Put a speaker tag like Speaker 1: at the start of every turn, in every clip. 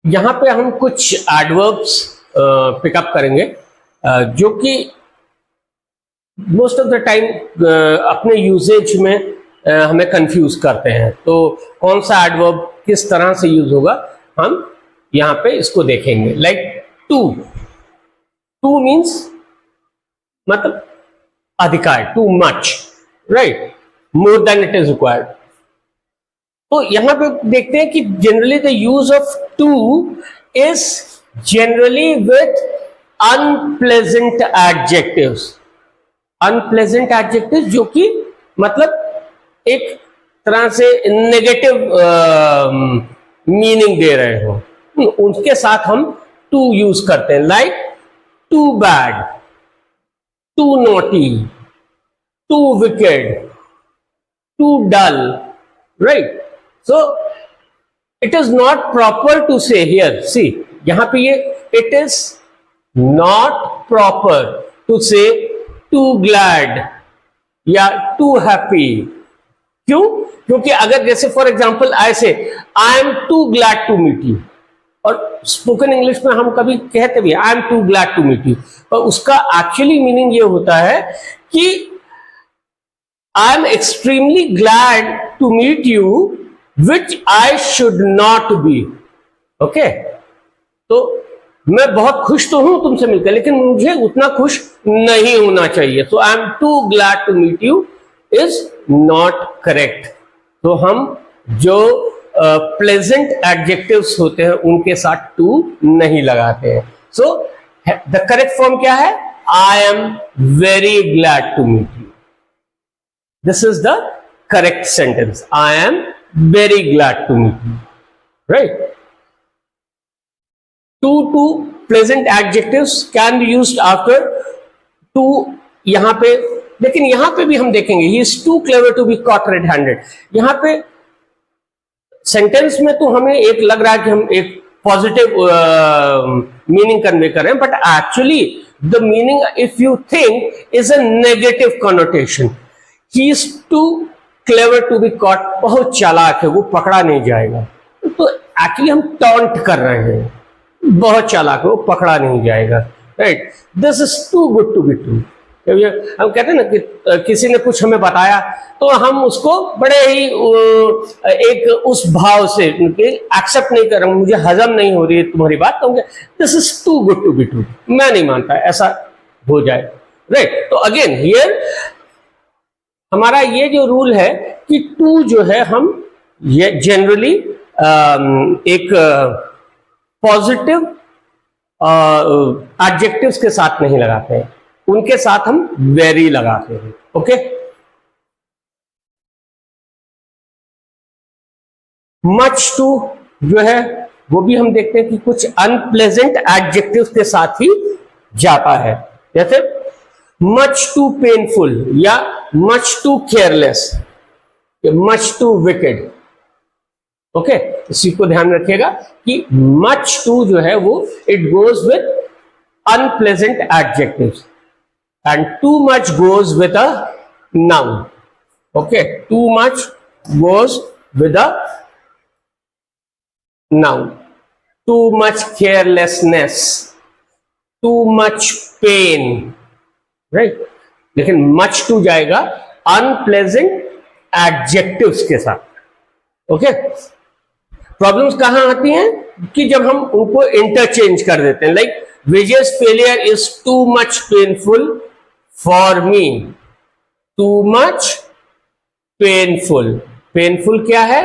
Speaker 1: यहाँ पे हम कुछ एडवर्ब्स पिकअप करेंगे जो कि मोस्ट ऑफ द टाइम अपने यूजेज में हमें कंफ्यूज करते हैं। तो कौन सा एडवर्ब किस तरह से यूज होगा हम यहाँ पे इसको देखेंगे। लाइक टू, टू मीन्स मतलब अधिकार, too much, right, more than it is required. तो यहां पे देखते हैं कि generally the use of two is generally with unpleasant adjectives. Unpleasant adjectives जो कि मतलब एक तरह से नेगेटिव मीनिंग दे रहे हो, उनके साथ हम टू यूज करते हैं। Like too bad, too naughty, too wicked, too dull, right. So it is not proper to say here, see यहां पे ये it is not proper to say too glad या too happy। क्यों? क्योंकि अगर जैसे for example I say I am too glad to meet you, और spoken English में हम कभी कहते भी I am too glad to meet you, पर उसका एक्चुअली मीनिंग ये होता है कि I am extremely glad to meet you which I should not be, okay? तो मैं बहुत खुश तो हूं तुमसे मिलकर, लेकिन मुझे उतना खुश नहीं होना चाहिए। So I am too glad to meet you is not correct। तो हम जो pleasant adjectives होते हैं उनके साथ to नहीं लगाते हैं। So the correct form क्या है? I am very glad to meet you। This is the correct sentence। I am very glad to meet you, right? Two pleasant adjectives can be used after to यहां पे, लेकिन यहां पे भी हम देखेंगे he is too clever to be caught red-handed। यहां पे सेंटेंस में तो हमें एक लग रहा है कि हम एक पॉजिटिव मीनिंग कन्वे कर रहे हैं, but actually the meaning if you think is a negative connotation. He is too clever to be caught, बहुत चालाक है, वो पकड़ा नहीं जाएगा। तो एक्चुअली हम टॉन्ट कर रहे हैं, बहुत चालाक है, वो पकड़ा नहीं जाएगा, right. This is too good to be true. हम कहते हैं ना कि किसी ने कुछ हमें बताया तो हम उसको बड़े ही एक उस भाव से एक्सेप्ट नहीं कर रहे, मुझे हजम नहीं हो रही है तुम्हारी बात, तो this is too good to be true, मैं नहीं मानता ऐसा हो जाए, राइट। तो अगेन हियर हमारा ये जो रूल है कि टू जो है हम ये जनरली एक पॉजिटिव एडजेक्टिव्स के साथ नहीं लगाते हैं, उनके साथ हम वेरी लगाते हैं, ओके। मच टू जो है वो भी हम देखते हैं कि कुछ अनप्लेजेंट एडजेक्टिव्स के साथ ही जाता है, जैसे मच टू पेनफुल या much too careless, much too wicked, okay. इसी को ध्यान रखिएगा कि मच टू जो है वो it goes with unpleasant adjectives and too much goes with a noun, okay. Too much goes with a noun, too much carelessness, too much pain, right. लेकिन much to जाएगा अनप्लेजेंट एडजेक्टिव्स के साथ, okay. Problems कहां आती हैं कि जब हम उनको इंटरचेंज कर देते हैं, like Vijay's failure is too much painful for me, too much painful, painful क्या है?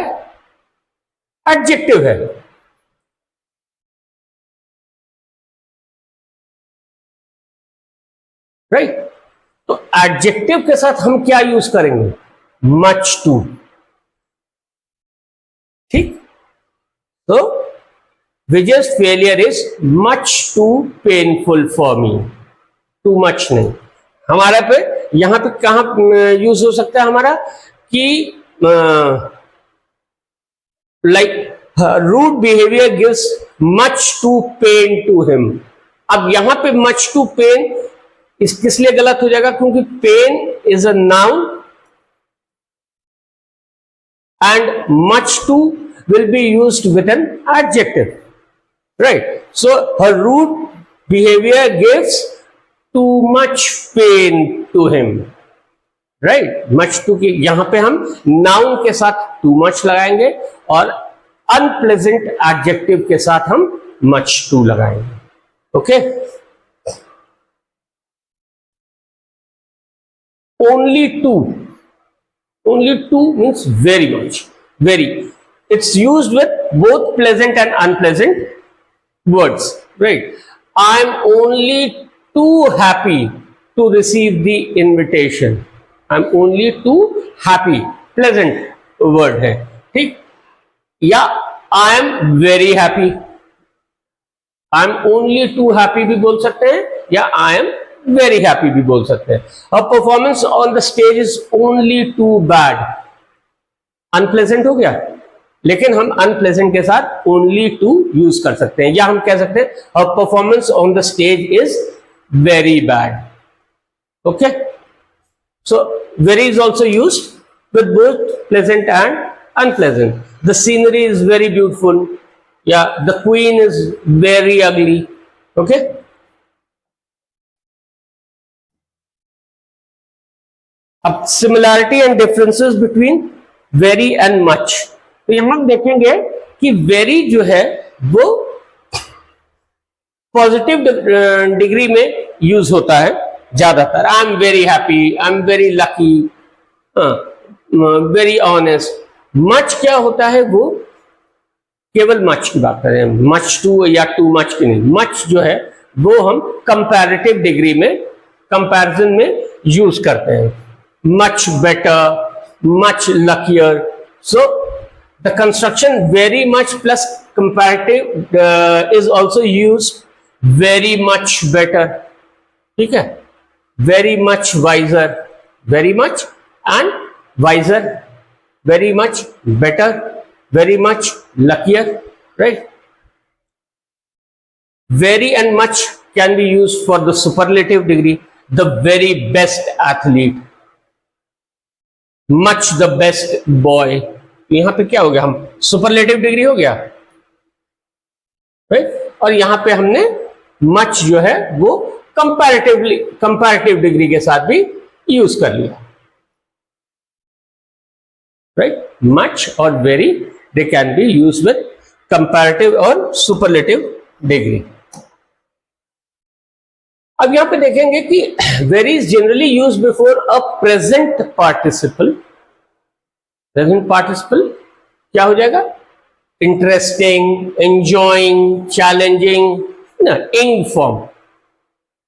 Speaker 1: एडजेक्टिव है, राइट। तो एडजेक्टिव के साथ हम क्या यूज करेंगे? मच टू, ठीक। तो Vijay's failure is much too painful for me, too much नहीं। हमारा पे यहां पे कहां यूज हो सकता है हमारा कि like rude behaviour gives much too pain to him. अब यहां पे मच टू पेन किस लिए गलत हो जाएगा? क्योंकि pain is a noun and much too will be used with an adjective, right? So her rude behavior gives too much pain to him, right? Much to की यहां पे हम noun के साथ too much लगाएंगे और unpleasant adjective के साथ हम much to लगाएंगे. Okay? Only two means very much, very. It's used with both pleasant and unpleasant words, right? I'm only too happy to receive the invitation. I'm only too happy, pleasant word है, ठीक? या I am very happy. I'm only too happy भी बोल सकते हैं या I am very happy भी बोल सकते हैं. Her performance on the stage is only too bad. Unpleasant हो गया, लेकिन हम unpleasant के साथ only to यूज कर सकते हैं, या हम कह सकते हैं her performance on the stage is very bad. Okay, so very is also used with both pleasant and unpleasant. The scenery is very beautiful. Yeah, the queen is very ugly. Okay. अब similarity and differences between very and much, तो यहां हम देखेंगे कि very जो है वो positive degree में यूज होता है ज्यादातर. I am very happy, I am very lucky, very honest. Much क्या होता है, वो केवल मच की बात करें, मच टू या टू मच की नहीं. मच जो है वो हम कंपैरेटिव डिग्री में, कंपैरिजन में यूज करते हैं. Much better, much luckier. So the construction very much plus comparative is also used. Very much better, ठीक है? Very much wiser, very much and wiser, very much better, very much luckier, right? Very and much can be used for the superlative degree. The very best athlete, much the best boy. यहां पे क्या हो गया, हम superlative degree हो गया, right? और यहां पे हमने मच जो है वो कंपैरेटिव डिग्री के साथ भी यूज कर लिया, राइट? मच और very they can be use with comparative और सुपरलेटिव डिग्री. अब यहां पे देखेंगे कि very is generally use before a present participle. Present participle क्या हो जाएगा? Interesting, enjoying, challenging, ing form.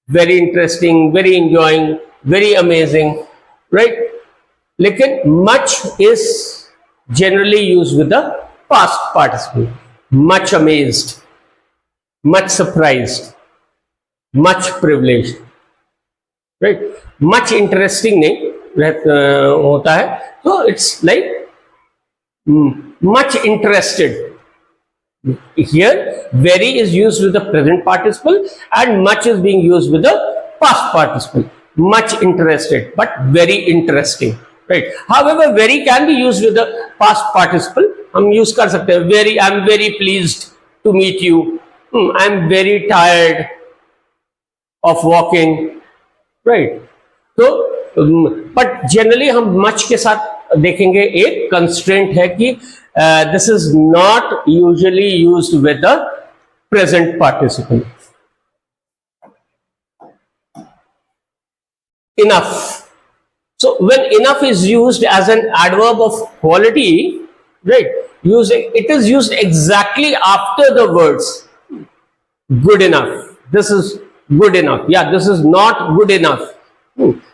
Speaker 1: Very interesting, very enjoying, very amazing, right? लेकिन much is generally used with the past participle. Much amazed, much surprised, much privileged, right? Much interesting नहीं होता है, तो it's like much interested. Here very is used with the present participle and much is being used with the past participle. Much interested, but very interesting, right? However, very can be used with the past participle. हम use कर सकते हैं very. I am very pleased to meet you. I am very tired of walking, right? तो but generally हम much के साथ देखेंगे एक constraint है कि this is not usually used with the present participle. Enough. So when enough is used as an adverb of quality, right? It is used exactly after the words good enough. This is good enough. Yeah, this is not good enough.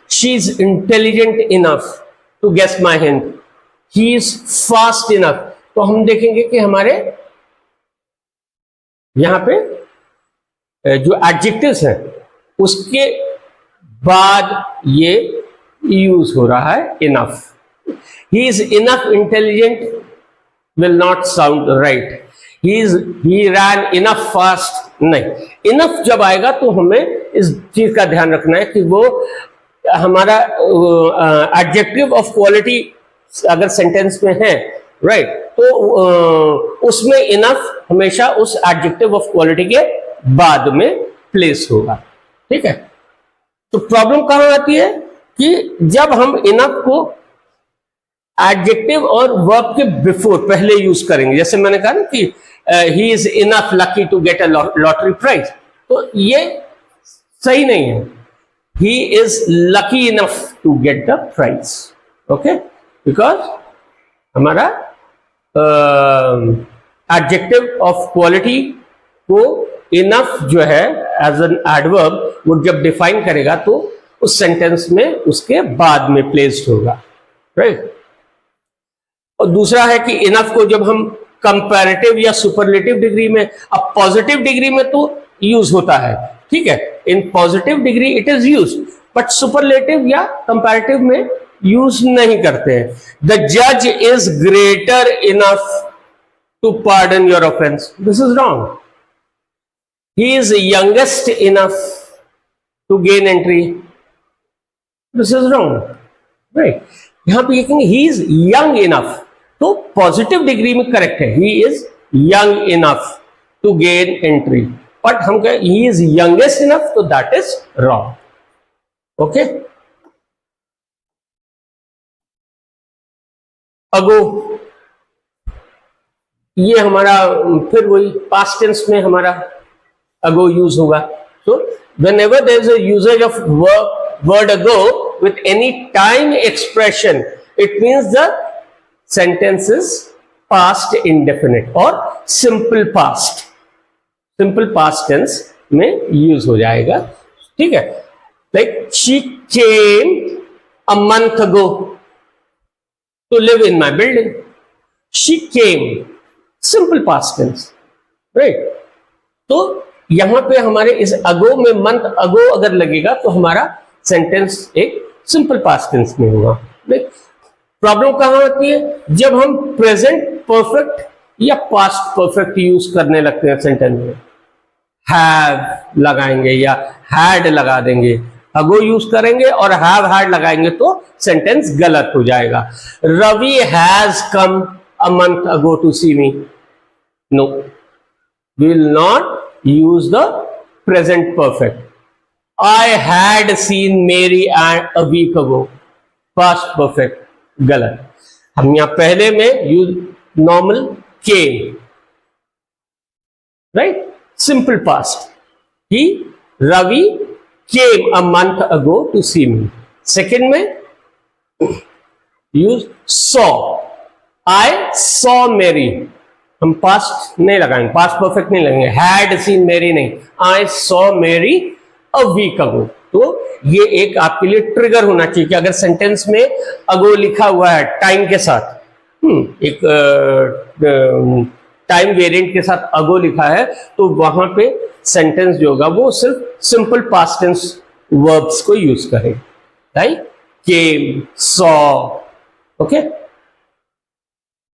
Speaker 1: She's intelligent enough to guess my hint. He is fast enough. तो हम देखेंगे कि हमारे यहां पे जो adjectives हैं उसके बाद ये यूज हो रहा है enough. He is enough intelligent will not sound right. He rain enough fast नहीं. इनफ जब आएगा तो हमें इस चीज का ध्यान रखना है कि वो हमारा एडजेक्टिव ऑफ क्वालिटी अगर सेंटेंस में है राइट। तो उसमें इनफ हमेशा उस एडजेक्टिव ऑफ क्वालिटी के बाद में प्लेस होगा, ठीक है। तो प्रॉब्लम कहां आती है कि जब हम इनफ को एडजेक्टिव और वर्ब के बिफोर पहले यूज करेंगे, जैसे मैंने कहा ना कि he is enough lucky to get a lottery prize, तो ये सही नहीं है। He is lucky enough to get the prize, okay, because हमारा एडजेक्टिव ऑफ क्वालिटी को इनफ जो है एज एन एडवर्ब वो जब डिफाइन करेगा तो उस सेंटेंस में उसके बाद में प्लेस्ड होगा, राइट। और दूसरा है कि इनफ को जब हम कंपैरेटिव या सुपरलेटिव डिग्री में, अब पॉजिटिव डिग्री में तो यूज होता है, ठीक है, in positive degree it is use, but superlative या कंपैरेटिव में यूज नहीं करते हैं। द जज is greater enough to pardon your offence, this is wrong. He is youngest enough to gain entry, this is wrong, right. यहां पे लिखेंगे he is young enough, तो पॉजिटिव डिग्री में करेक्ट है, he is young enough to gain entry, but हम कहें he is youngest enough, तो that is wrong, okay. Ago, ये हमारा फिर वही पास्ट टेंस में हमारा अगो यूज होगा। तो whenever there is a usage of word ago with any time expression, it means the sentence is past indefinite or simple past, simple past tense में use हो जाएगा, ठीक है। Like she came a month ago to live in my building. She came, simple past tense, right? तो यहां पे हमारे इस अगो में मंथ अगो अगर लगेगा तो हमारा सेंटेंस एक सिंपल पास्ट टेंस में होगा। प्रॉब्लम कहां आती है? जब हम प्रेजेंट परफेक्ट या पास्ट परफेक्ट यूज करने लगते हैं सेंटेंस में, हैव लगाएंगे या हैड लगा देंगे, अगो यूज करेंगे और हैव हैड लगाएंगे तो सेंटेंस गलत हो जाएगा। Ravi has come a month ago to see me, no, we will not use the present perfect. I had seen Mary a week ago, past perfect, गलत। हम यहां पहले में use normal came, right, simple past, he Ravi came a month ago to see me। Second में use saw, I saw Mary, हम past नहीं लगाएंगे, past perfect नहीं लगाएंगे, हैड सीन मेरी नहीं, आई सॉ मेरी अ वीक अगो। तो ये एक आपके लिए ट्रिगर होना चाहिए कि अगर सेंटेंस में अगो लिखा हुआ है टाइम के साथ, एक टाइम वेरिएंट के साथ अगो लिखा है, तो वहां पे सेंटेंस जो होगा वो सिर्फ सिंपल पास्ट टेंस वर्ब्स को यूज करें, राइट, केम, सॉ, ओके।